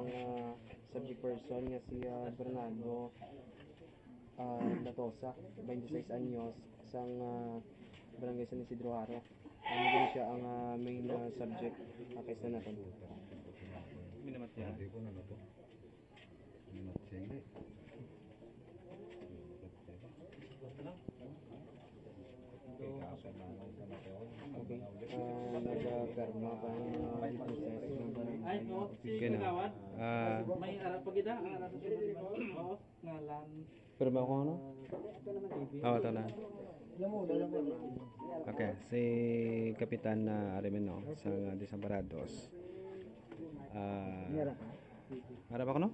ang subject person nga si Bernardo Latosa, 26 anyos, isang barangay San Isidro Haro. Ano siya ang main subject kaysa natin. Minamat yan. Hindi ko na to. Minamat siya hindi. Okay. Nag-garma pa ang process ng barangay. Si Kagawad. May arap pag ida, ang arap sa sunod ngalan. Pero ba kung ano? Ito na. Okay, si Kapitan Arimeno sa Desamparados. Harap ako no?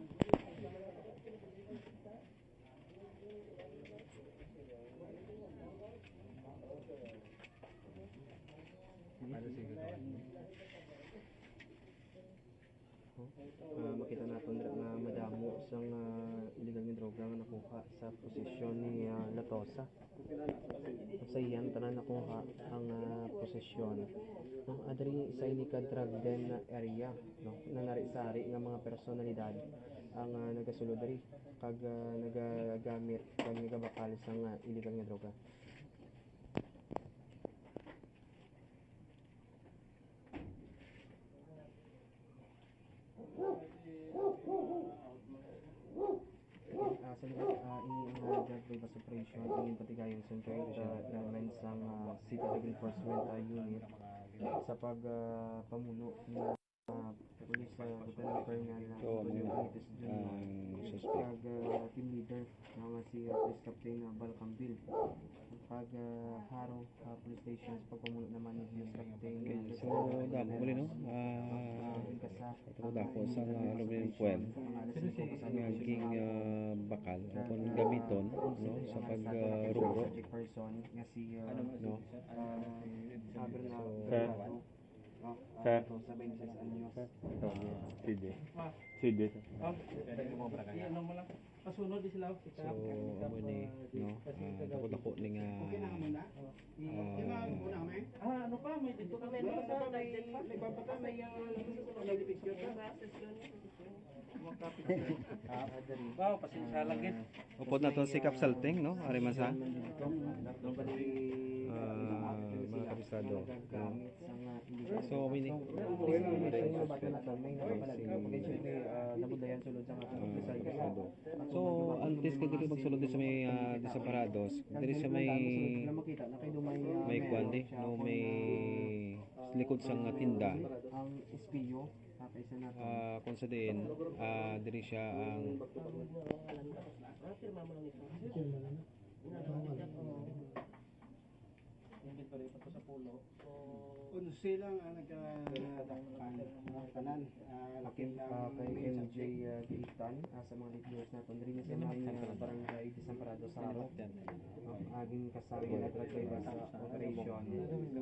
Makita natin nga madamo sang illegal nga droga nga nakuha sa posisyon ni Latosa. Sa iyan tanan nakuha ang posisyon. Adri sa illegal drug den area, no, nanari-sari nga mga personalidad ang nagasulod diri kag nagagamit kag nagabakal sang illegal nga droga. Sa lugar ini ang drug bypass operation ang patigayon center naman sa City Drug Enforcement Unit sa pagpamuno ng Police Lieutenant Colonel Benitez Jr. Suspect team leader nga si Police Captain Balcambil. Pag Haro Police Station sa pagpamuno naman ni Police Captain. So dako muli no. Ito dako sa aluminum foil. Naging bakal upon gamiton no sa pagrubro person nga si no. Sa 26 anyos. CD. Ano mo lang. Pasunod di sila So amo ni no. Dako ning ano pa may dito kami sa nagbabata may picture wow, pasensya lang gid. upod na to si Kapsalting no. Ari man sa mga kabisado. So mini So antes ka diri magsulod sa may Desamparados, diri sa may kuan di no, may likod sa tinda. Ang SPO kaysa natin. Kung sa din diri siya ang Unsi lang ang nagkatanan Kay MJ Gitan sa mga leaders natin rin sa mga barangay Desamparados sa Haro. Aging kasama na drug bypass operation.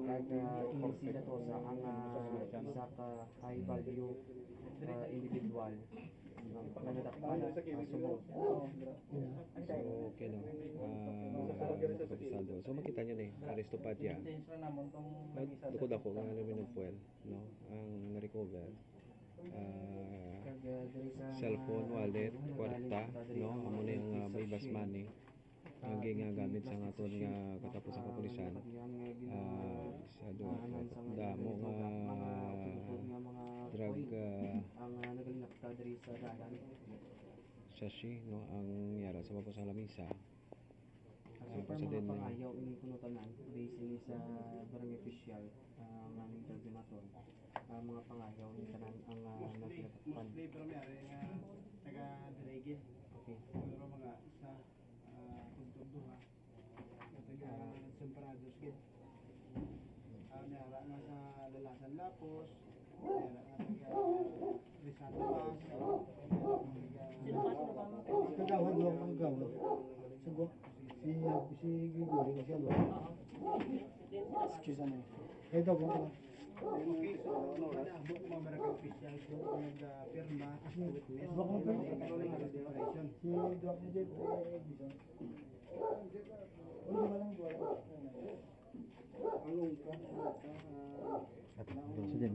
Kag sila to sa ang isa ka high value individual nanadakpan sumo. so okay no. Kabisado. So makita niyo ni Aristopatia. Dukod ako ng aluminum foil no ang na-recover. Cellphone, wallet, kwarta, no, amo na yung may bus money nga ginagamit sa aton nga katapos ang kapulisan. Sa damo nga drug ang nagalakta diri sa dalan. sashi no ang yara sa papos ang lamisa. Super mga pangayaw ini kunutanan basing sa barangay official ng aming koordinator. Mga pangayaw ni tanan ang nagtatakpan. pero may ari nga taga Dilegid. Okay. Pero mga sa Tuntuduha. Taga Desamparados gid. Nara nga sa Lalasan Lapos. Nara nga taga Rizal Mas. Kagawad mo ang gawad. Sago. Si Gregory kasi ano. Excuse me. Ito ko. Okay, so nabot mga barangay official so nagpirma witness operation. Si Doc ni Jeff Edison. Ano ba lang buwan? Anong ka? Sige.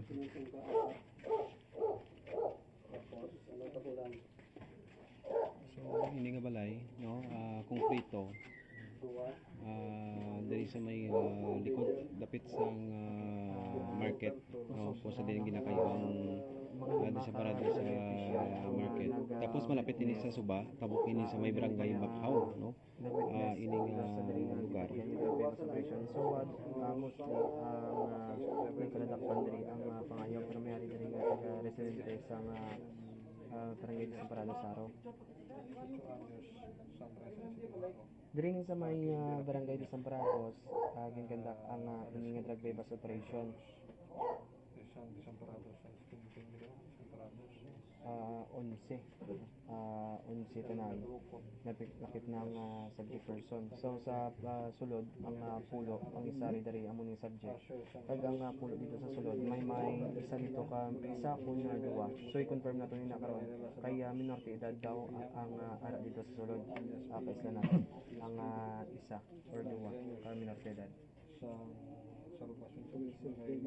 ini nga balay, no, konkreto. Diri sa may likod dapit sang market, no, po sa din ginakayong sa parado sa market. Tapos malapit ini sa Suba, tabok ini sa may barangay Bakhaw, no. Ining lugar. So mostly ang nagkaladakpan diri ang pangayaw pero may ari diri nga taga residente sa barangay sa Parado Saro. Diri sa may barangay sa Parados, ginkandak ang ining drug bypass operation. 11 tanay nakit ng subject person. So sa sulod ang pulo ang isa ri dari amo ning subject. Kag ang pulo dito sa sulod may isa dito ka isa kun na duwa. So i-confirm nato ni karon kay minor de edad daw ang ara dito sa sulod. Kaisla natin ang isa or duwa ka minor de edad. Sa lokasyon sa Wilson ay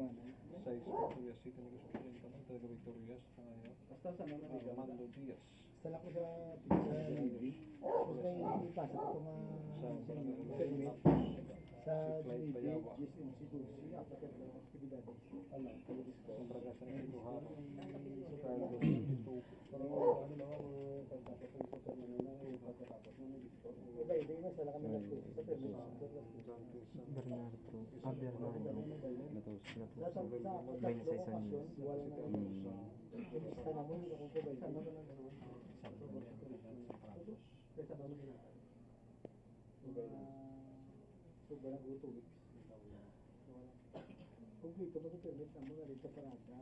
sa Victoria City Negosyo Talaga Victorias Basta sa mga nila. Mando Diaz Sala ko sa libre. Tapos may ipasok ko permit sa Flight libre. Payawa. Yes, institusi. Apakat ng aktibidades. Alam, kaligis ko. ang Bragasan ng Iluharo Pero ano ba ang pagkakasal ko sa mga pagkakapos ng dito? Iba, na sala kami nagpuso sa permit. Bernardo. Bernardo. Natos. Sa 26 anyos. wala na. Sa namun, kung ko ba isa na So, barang 2 weeks. Kung dito ba ito permit ang mga rito parada?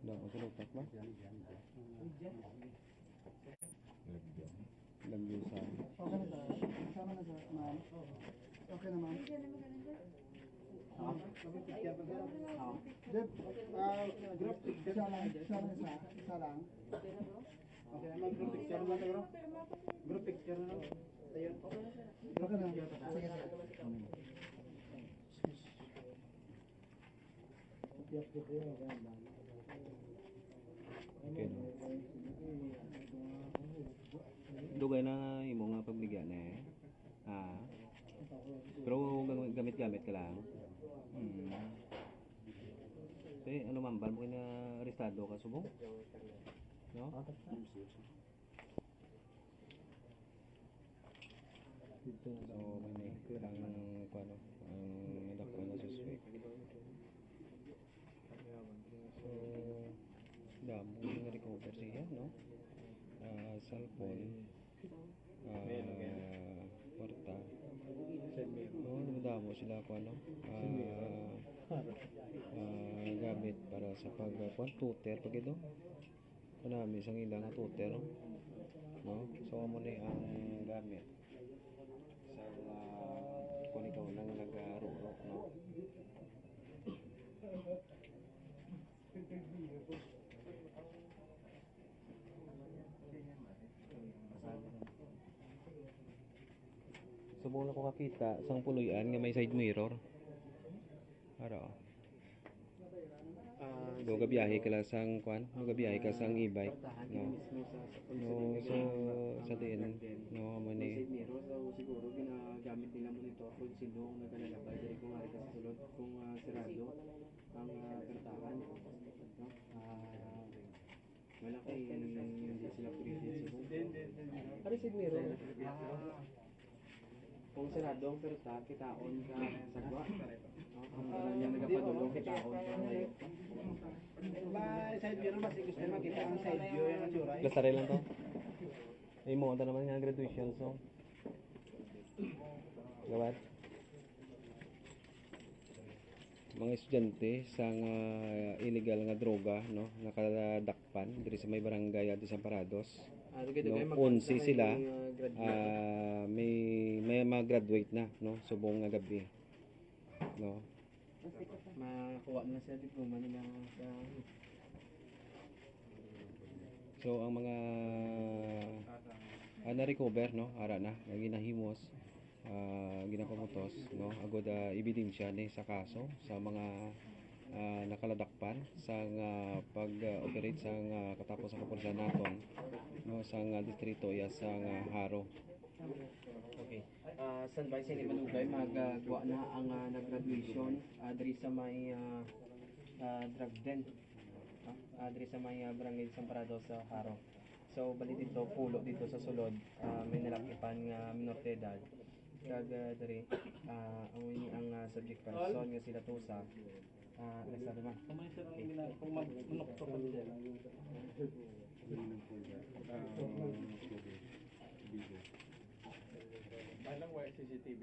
Daw sa lupak ba? Lagdusan. Okay na sa, sama na sa, ma'am. Okay na, ma'am. Deb, group picture lang, isa lang. Okay naman, group picture naman ito, bro. Group picture na lang. Ayun. Okay na. Sige, sige. Okay, no. Dugay na imo nga pabligyan eh. Pero gamit-gamit ka lang. Ano mambal mo kina arestado ka subong? No? So may ang kuano ang dako na suspect. So damo nga recover siya, no? Cellphone. Porta. Damo sila kuano. Gamit para sa pagkuan tutor pag ito. Kanami sang ilang tutor, no? So amo ni ang gamit sa kung ikaw nang nag-arurok, no? Subong na ko kakita sang puloy-an nga may side mirror. Ara. Do gabiyahe ka lang sang kwan, do gabiyahe ka sang e-bike, no. No, so sa din, no man ni Meron so siguro ginagamit nila monitor kung sino ang naglalakad diri kung ari ka sa sulod kung sirado ang pertahan, no. Wala kay hindi sila pwede siguro. Ari si meron. Kung sirado ang perta, kitaon ka sa gwa. Ang yung nagapadulong kitaon ka ngayon. May side view naman, gusto naman kita ang side view yung natura. Gastare lang to. Imo anta naman nga graduation so. Gawat. Mga estudyante sang illegal nga droga, no, nakaladakpan diri sa may barangay at sa Parados. No, 11 sila. May mag-graduate na, no, subong nga gabi. No. Makuha na sa diploma nila sa So ang mga na-recover, no, ara na nga ginahimos, ginapamutos, no, agod ebidensya ni sa kaso sa mga nakaladakpan sang pag-operate sang katapos sa kapulisan naton no sang distrito iya sang Haro. Okay. San Vicente Ibalugay magagawa na ang nag-graduation diri sa may drug den. Diri sa may barangay San Parado sa Haro. So bali dito pulo dito sa sulod may nalakipan nga minor de edad. Kag diri ang subject person nga sila tusa nagsabi man. Kung manok to pa dyan. Balang wala CCTV.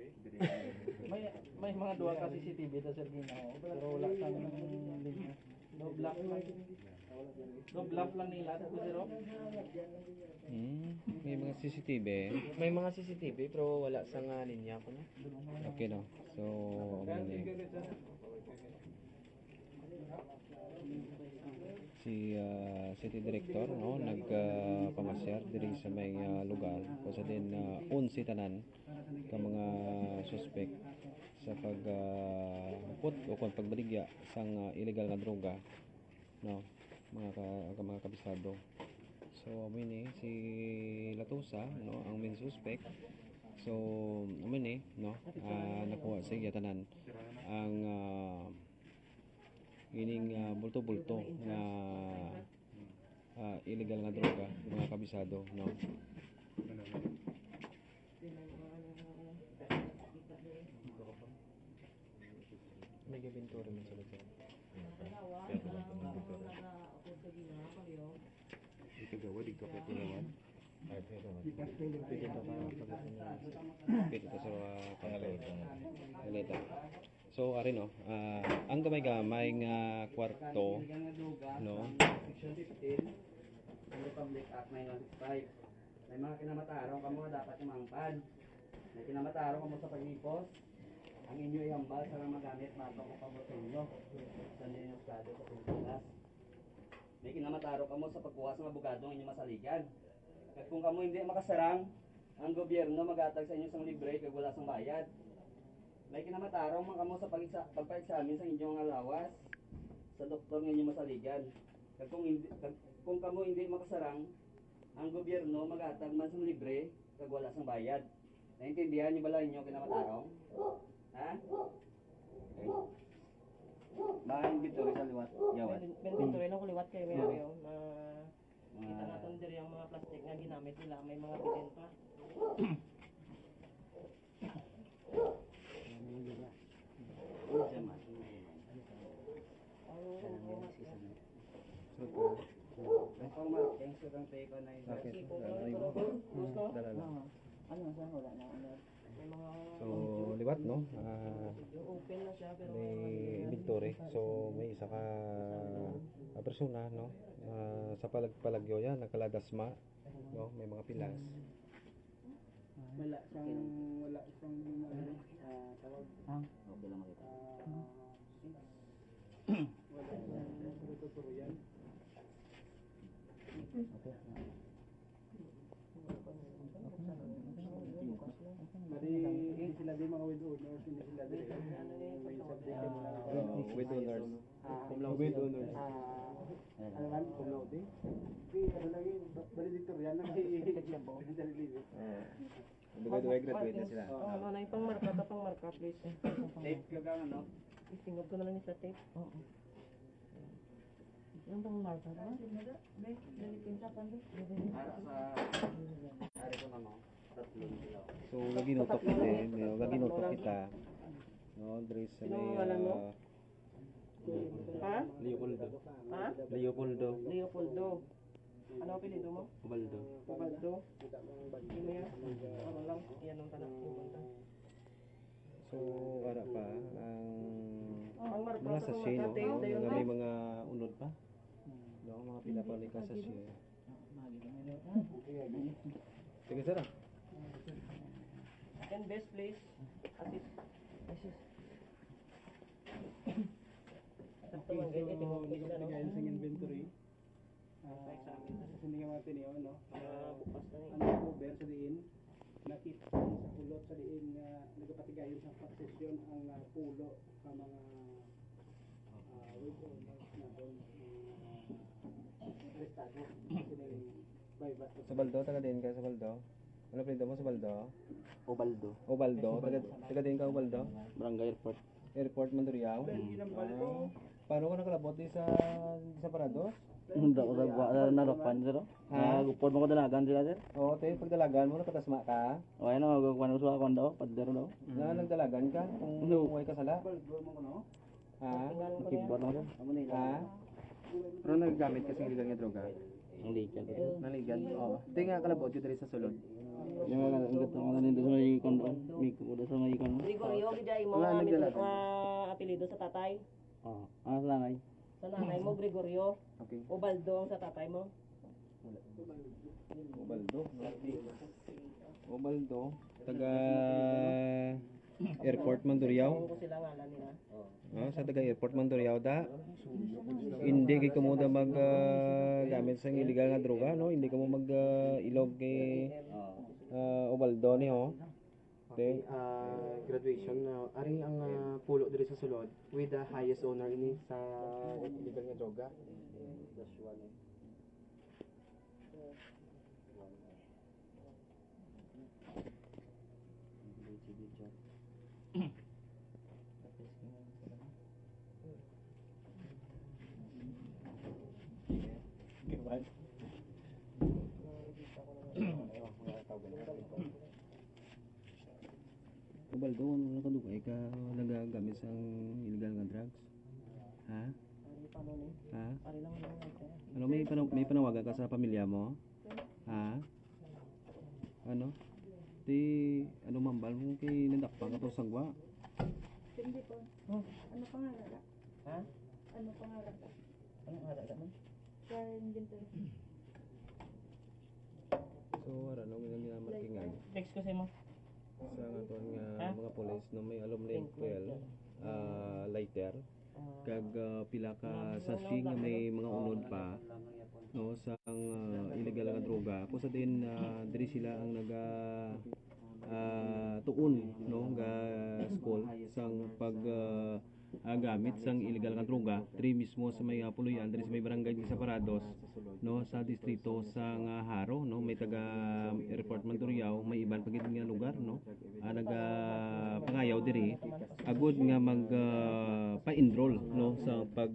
May mga duwa ka CCTV ta sir ginawa pero wala sang linya. No block lang nila to zero. May mga CCTV. May mga CCTV pero wala sa linya ko na. Okay no. So si city director no nagpamasyar diri sa may lugar kung sa din 11 tanan ka mga suspect sa put o kung pagbaligya sang illegal nga droga no mga kabisado. So ni si Latusa no ang main suspect. So ni no nakuha sa tanan ang ining bulto-bulto na illegal nga droga mga kabisado no. May gabintori man sila dyan. Ito gawa dito kay Tinawan. Pwede to sa kaleta. So ari no, ang gamay-gamay nga kwarto no. Section 15 ng Republic Act 1965. May mga kinamatarong kamo dapat imangpad. May kinamatarong kamo sa pagipos. Ang inyo ihambal sa magamit bago ko pamotonyo sa ninyo estado sa Pilipinas. May kinamatarong kamo sa pagkuha sa abogado ng inyong masaligan. Kaya kung kamo hindi makasarang, ang gobyerno mag-atag sa inyo sang libre kag wala sang bayad. May kinamatarong man kamo sa pagpa-examine sa inyong alawas sa doktor ng inyong masaligan. Kag kung kamo hindi makasarang, ang gobyerno mag-atag man sang libre kag wala sang bayad. Naintindihan niyo ba lang inyo kinamatarong? Ha? Okay. Bakit inventory sa liwat? Yawat. Inventory lang ko liwat kayo mayo na kita natin diri ang mga plastic nga ginamit nila may mga biten pa. May mga So liwat no. open na siya pero May inventory. So may isa ka persona no sa palagyo yan nakalagasma no may mga pilas. Wala siyang tawag. Okay lang makita. Wala siyang tuturuan. Bali sila di mga with owners, hindi sila di may subject With owners. With honors. ano man, cum laude. Ano lagi, valedictorian lang Duga graduate na sila. ano na yung pangmarka please. Tape ka gang ano? Istingog ko na lang sa tape. Oo. Yung pangmarka ba? Ari ko naman, tatlong sila. So gaginutok din, no, gaginutok kita. No, diri sa may Ha? Leopoldo. Ha? Leopoldo. Leopoldo. Ano apelyido mo? Ubaldo. Ubaldo. Ano yan? Ano lang? Yan ang tanak pumunta. So ara pa ang Pangmarka mga sa sachet no, tape dayon nga na. may mga unod pa. No, mga pila pa ni ka sachet. Sige sir. And best place. Assist. Sakto man ganyan tingog ko sila no. Gayon sa inventory. Pa-examine. Kasi hindi nga natin yun, no? Bukas na Ano ang cover sa diin? Nakita sa pulot sa diin nga nagapatigayon sa paksesyon ang pulo sa mga Sa Baldo, taga din ka sa Baldo? Ano pinito mo sa Baldo? Ubaldo. Ubaldo, taga din ka Ubaldo? Barangay Airport. Airport Mandurriao? Ah, paano ka nakalabot di sa Parados? Hindi ako narapan sir. Gupod mo ko dalagan sila sir. Oo, tayo pagdalagan mo, nakatasma ka. O ano, gagawin ko sa akong daw, padero daw. Na nagdalagan ka, kung huwag ka sala. Ha? Kibot mo sir. Ha? Pero naggamit kasi illegal nga droga. Ang likan. Naligan? Oo. Ito nga kalabot yun dali sa sulod. Yung mga nandito mga nandito sa may kondo. Miko ko sa may kondo. Gregorio, gidya mo Wala, nga nagdala. apelido sa tatay. Oo. Ano sa langay? Sa nanay mo, Gregorio. Okay. Ubaldo ang sa tatay mo. Ubaldo. Ubaldo. Taga Airport Mandurriao. Kung sila ngalan nila. Sa taga Airport Mandurriao da. Hindi kay kamo da mag gamit sa illegal nga droga, no? Hindi kamo mag ilog kay Ubaldo ni ho. Okay, graduation ari ang pulo diri sa sulod with the highest honor ini sa illegal nga droga. Ubaldo, ano nakadugay ka nagagamit sa illegal nga drugs? Ha? Ari pa nun eh. Ha? Ari lang lang ito. Ano may panawagan ka sa pamilya mo? Ha? Ano? Ti ano mambal mo kay nadakpan ka to sagwa? Hindi po. Ano pangalan ka? Ha? Ano pangalan ka? Ano nga dagat mo? Karen Ginto. So ara no nga ginamarkingan Text ko sa mo. sa aton nga Ha? mga pulis no may aluminum foil lighter kag pila ka sachet nga may mga unod pa no sa illegal nga droga ko sa din diri sila ang naga tuon no ga school sang pag gamit sang illegal nga droga diri mismo sa may puluyan diri sa may barangay sa Parados no sa distrito sa Haro no may taga Airport Mandurriao may iban pagid nga lugar no naga pangayaw diri agud nga mag pa-enroll no sa pag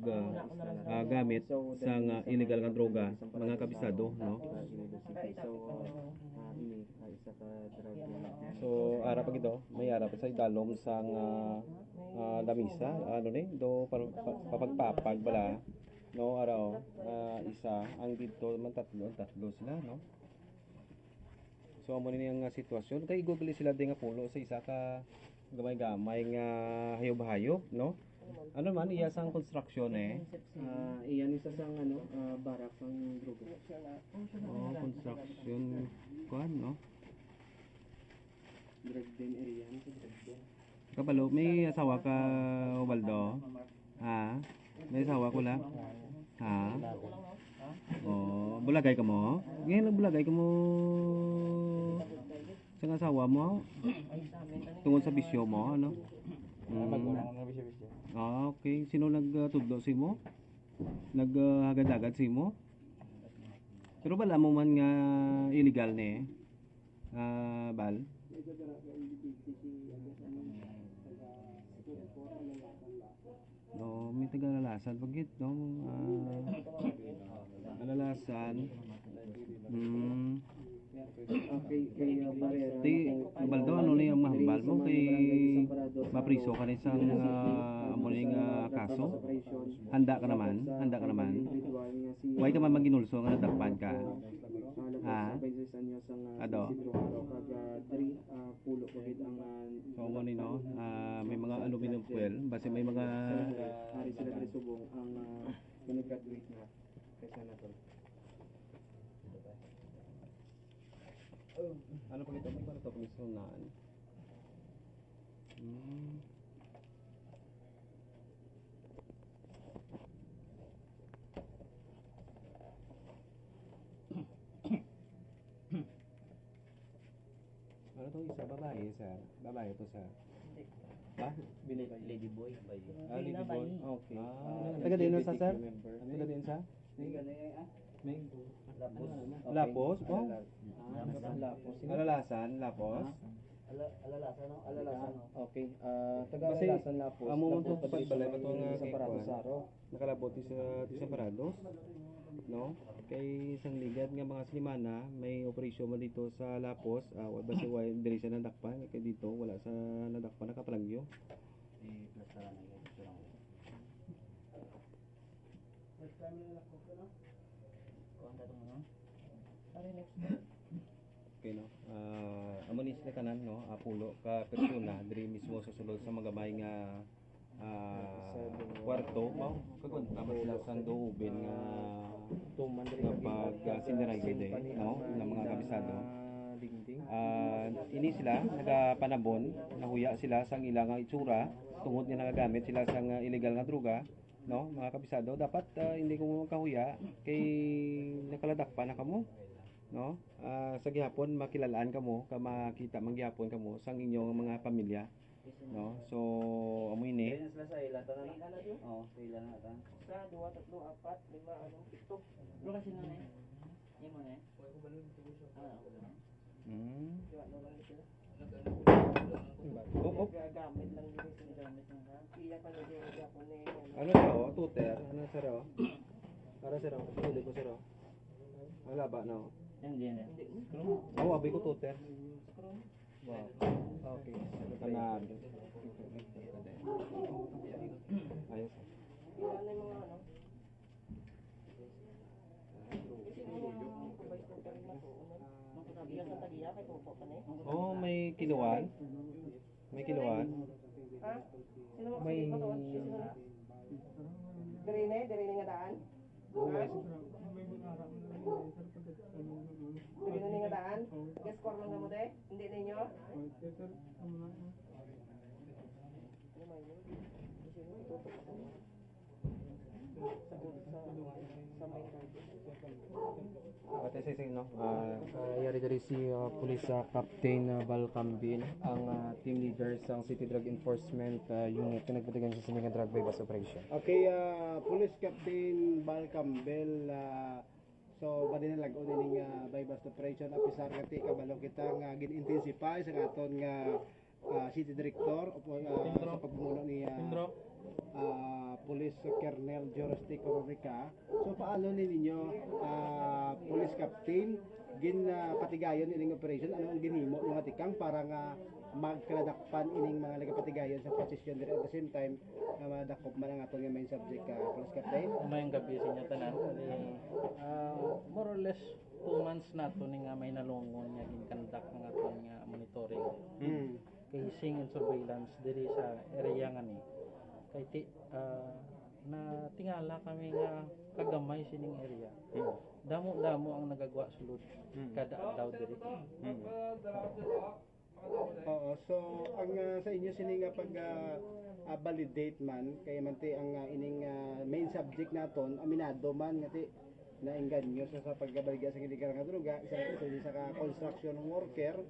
gamit sang illegal nga droga mga kabisado no. So ara pa gito may ara pa sa idalom sang lamisa ano ni do papagpapag bala no araw isa ang dito man tatlo sila no. So amo ni ang sitwasyon kay google sila di nga pulo sa isa ka gamay-gamay nga hayob-hayob no. Ano man iya sang construction iyan isa sang ano barak ang droga. Construction kuan no. Drug den area ni drug den. Kabalo, may asawa ka, Ubaldo? Ha? May asawa ko lang? Ha? Oh, bulagay ka mo? Ngayon bulagay ka mo sa asawa mo? Tungkol sa bisyo mo, ano? Okay. Sino nagtudlo si mo? Naghagad-agad si mo? Pero bala mo man nga illegal ni Bal? No, may taga-alalasan pagit, no? Alalasan. Okay, kay Barrera. Baldo, ano na yung mahambal mo? Kay mapriso ka na isang amo na yung kaso? Handa ka naman? Huwag ka man maginulso nga nadakpan ka? Ha? Ado? So mo ni no, may mga aluminum foil, base may mga hari sila diri subong ang graduate na kaysa na to. Ano pa ito? May para to komisyonan. Ano to isa babae sir? Babae to sir. Ha? Lady Boy. Ah, Lady Boy. Okay. Ah, Taga din sa sir? member. Taga din sa? Lapos. Lapos? Oh. Lapos. Alalasan, Lapos. Alalasa, no? Alalasa, no? Okay. Taga Basi, Alasan Lapos. amo mo to pagbalay ba to nga sa kay Parado Juan? Saro. Nakalabot sa Parados. No? Kay isang ligad nga mga Slimana, may operasyon man dito sa Lapos. Basi way diri sa nadakpan kay dito wala sa nadakpan nakapalangyo. Okay no. Amo ni sila kanan no, pulo ka persona diri mismo sa sulod sa mga may nga kwarto mao kagon tama sila sang doobin nga kapag siniray gede no ng mga kabisado. Ini sila nagapanabon, nahuya sila sang ilang itsura tungod nga nagagamit sila sang illegal nga droga, no? Mga kabisado, dapat hindi ko kahuya kay nakaladak pa na kamo, no? Sa gihapon makilalaan kamo, ka makita man gihapon kamo sang inyong mga pamilya, no? So amoy ni Kaya sila sa ila, tanan. Oo, sa ila na ta. Sa 2, 3, 4, 5, 7. Ano kasi na eh? Yan mo na eh. Gagamit lang din sinagamit ng iya pa na din ako ni Ano siro? Tuter? Ano siro? Para siro? Pili ko siro. Wala ba no? Hindi na. Oo, abi ko tuter. Wow. Okay. Kanag. Ayos. Ilan na yung mga ano? Sino yung kubay ko pa rin matuunan? Iya sa tagiya kay tupo pa na eh. Oh, may kiluan. May kiluan. Ha? Sino mo may matuon? Sino na? Dire nga daan? Ha? Dire nga daan? Guess score lang mo de? Hindi ninyo? Ano man yun? Sino itutok ako? Sa main target. Ate sising no. Yari dari si Police Captain Balcambin, ang team leader sa City Drug Enforcement Unit na nagbatigan sa Silingan Drug Bypass Operation. Okay, Police Captain Bal Campbell, so bali na lag-on ining bypass operation apisar ngati kabalo kita nga gin-intensify sa aton nga City Director sa pagmumuno ni Police Colonel Jorostic Corrica. So paano ninyo Police Captain gin patigayon ining operation, ano ang ginhimo nga tikang para nga magkaladakpan ining mga nagapatigayon sa posisyon dire at the same time madakop man ang aton nga main subject Police Captain. Umayong gabi sa inyo tanan. More or less 2 months na to ni nga may nalungon nga ginkandak ng aton nga monitoring. Casing and surveillance diri sa area nga ni. Kay na tingala kami nga kagamay sining area. Damo-damo ang nagagawa sulod kada adlaw diri. Oo, so ang sa inyo sini nga pag validate man kay manti ang ining main subject naton aminado man ngati nainganyo sa pagbaligya sa illegal nga droga sa ka construction worker.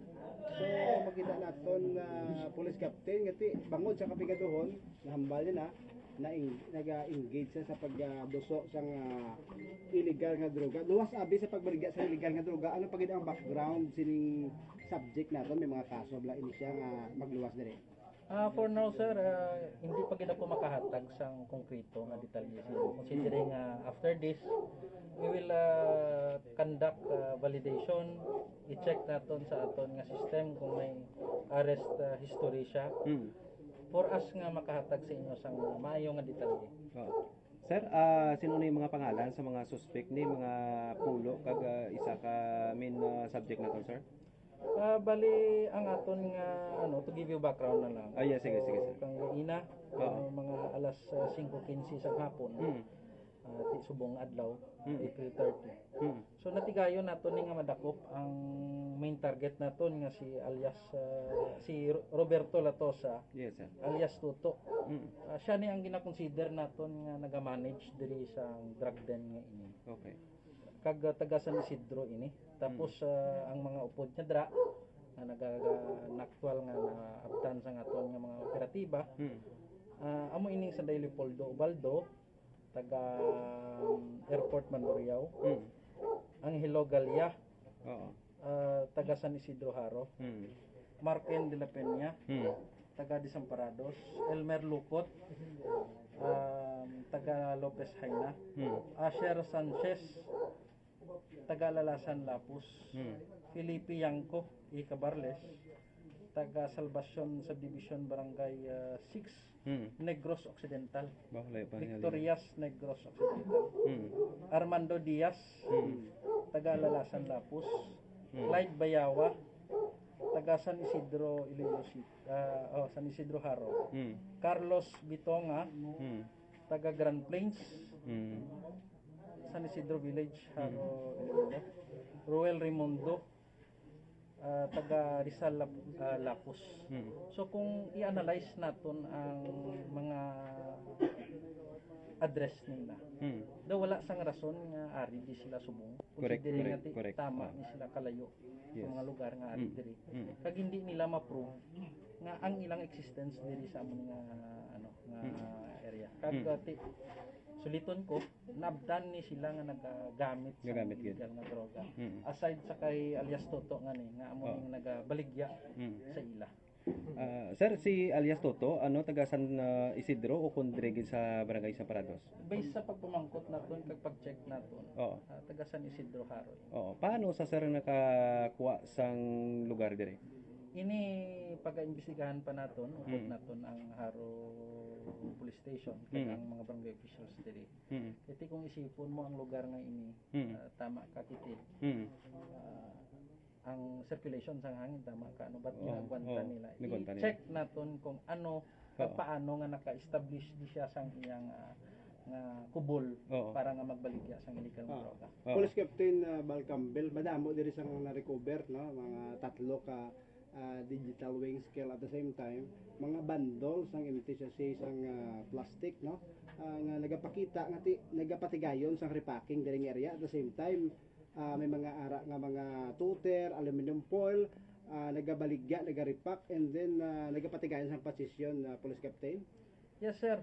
So makita naton police captain ngati bangod sa kapigaduhon nahambal niya na naga-engage sa pagduso sang illegal nga droga. Luwas abi sa pagbaligya sa illegal nga droga, ano pagid ang background sining subject naton, may mga kaso bla ini siya nga magluwas diri. For now sir, hindi pa gid ako makahatag sang konkreto nga detalye. Considering after this we will conduct validation, i-check naton sa aton nga system kung may arrest history siya. For us nga makahatag sa inyo sang maayo nga detalye. Sir, sino na yung mga pangalan sa mga suspect ni mga pulo kag isa ka main subject naton sir? Bali ang aton nga to give you background na lang. Yes, sige sir. Kang ina mga alas 5:15 sa hapon. Subong adlaw, April 30. So natigayon naton ni nga madakop ang main target naton nga si alias si Roberto Latosa. Yes sir. Alias Tuto. Siya ni ang gina-consider naton nga naga-manage diri sa drug den nga ini. Okay. Kag taga San Isidro ini. Tapos ang mga upod niya dra nga nag-actual nga naabtan sa aton nga mga operatiba. Amo ining sa Leopoldo Ubaldo, taga Airport Mandurriao, Angelo Galia, taga San Isidro Haro, Marken de la Peña, taga Desamparados, Elmer Lupot, taga Lopez Haina, Asher Sanchez, taga Lalasan Lapus, Felipe Yanco, Ika Barles, taga Salvacion Subdivision Barangay 6, Negros Occidental, Victorias Negros Occidental, Armando Diaz, taga Lalasan Lapus, Clyde Bayawa, taga San Isidro Iloilo City, San Isidro Haro, Carlos Bitonga, taga Grand Plains, San Isidro Village, Haro, Iloilo, Ruel Raimundo, taga Rizal Lapus. So kung i-analyze naton ang mga address nila, daw wala sang rason nga ari di sila subong. Correct. Tama ni sila kalayo sa mga lugar nga ari diri. Kag hindi nila ma-prove nga ang ilang existence diri sa among nga area. Kag suliton ko, nabdan ni sila nga nagagamit sa illegal nga droga. Aside sa kay alias Toto nga ni, nga amo ning nagabaligya sa ila. Sir, si alias Toto, taga San Isidro o kundre sa Barangay Desamparados? Based sa pagpamangkot naton kag pag-check naton, taga San Isidro Haro. Paano sa sir nakakuha sang lugar dire? Ini pag-iimbestigahan pa naton, ukot naton ang Haro Police Station kag ang mga barangay officials diri. Kiti kung isipon mo ang lugar nga ini, tama ka kiti. Ang circulation sang hangin tama ka ba't ginagwanta nila. I-check naton kung ano paano nga naka-establish di siya sang iyang nga kubol para nga magbaligya sang illegal nga droga. Police Captain Bal Campbell, madamo diri sang na-recover, no? Mga 3 ka digital weighing scale at the same time, mga bundles sang MTCC sang plastic, no? Nga nagapakita nga nagapatigayon sang repacking diri nga area at the same time. May mga ara nga mga tuter, aluminum foil, nagabaligya, nagaripak, and then nagapatigayon sa posisyon Police Captain. Yes sir,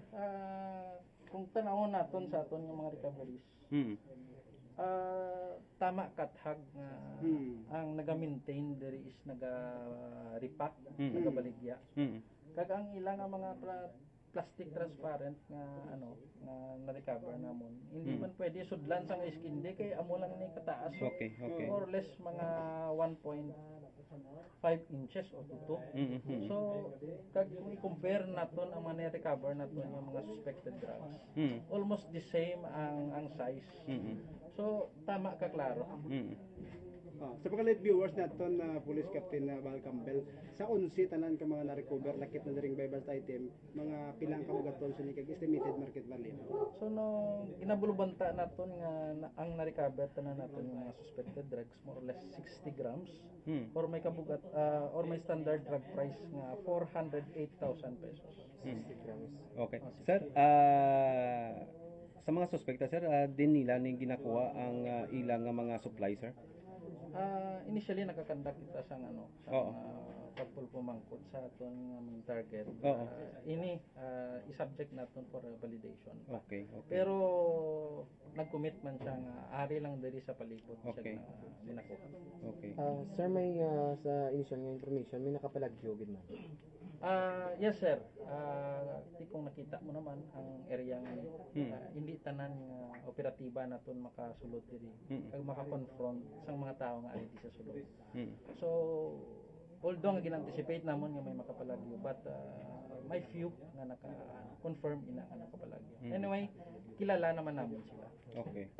kung tanawon naton sa aton nga mga recoveries, tama kathag nga ang naga-maintain diri is naga-repack, nagabaligya. Kag ang ilang nga mga plastic transparent nga nga na-recover namon. Hindi man pwede sudlan sang iskindi kay amo lang ni kataas. Okay. More or less mga 1.5 inches o 2. So kag kung i-compare naton ang mga na-recover naton yung mga suspected drugs, almost the same ang size. So tama ka klaro. Sa mga light viewers naton Police Captain Bal Campbell, sa 11 tanan ka mga na-recover lakit na diring bypass item, mga pilang kabugaton sa kag estimated market value. So no ginabulubanta naton nga ang na-recover tanan naton yung mga suspected drugs more or less 60 grams or may kabugat or may standard drug price nga 408,000 pesos. 60 grams. Okay. Sir, sa mga suspekta sir, din nila ning ginakuha ang ilang mga supply sir? Initially nakakandak kita sa pagpulpumangkot sa aton target. Ini i-subject naton for validation. Okay. Pero nag-commit man siya nga ari lang diri sa palibot siya nga ginakuha. Okay. Sir, may sa initial nga information, may nakapalagyo gid man. Yes sir. Kung nakita mo naman ang area nga hindi tanan nga operatiba naton makasulod diri kag maka-confront sang mga tao nga ali sa sulod. So although nga gin-anticipate namon nga may makapalagyo but may few nga naka-confirm ina nga nakapalagyo. Anyway, kilala naman namon sila. Okay.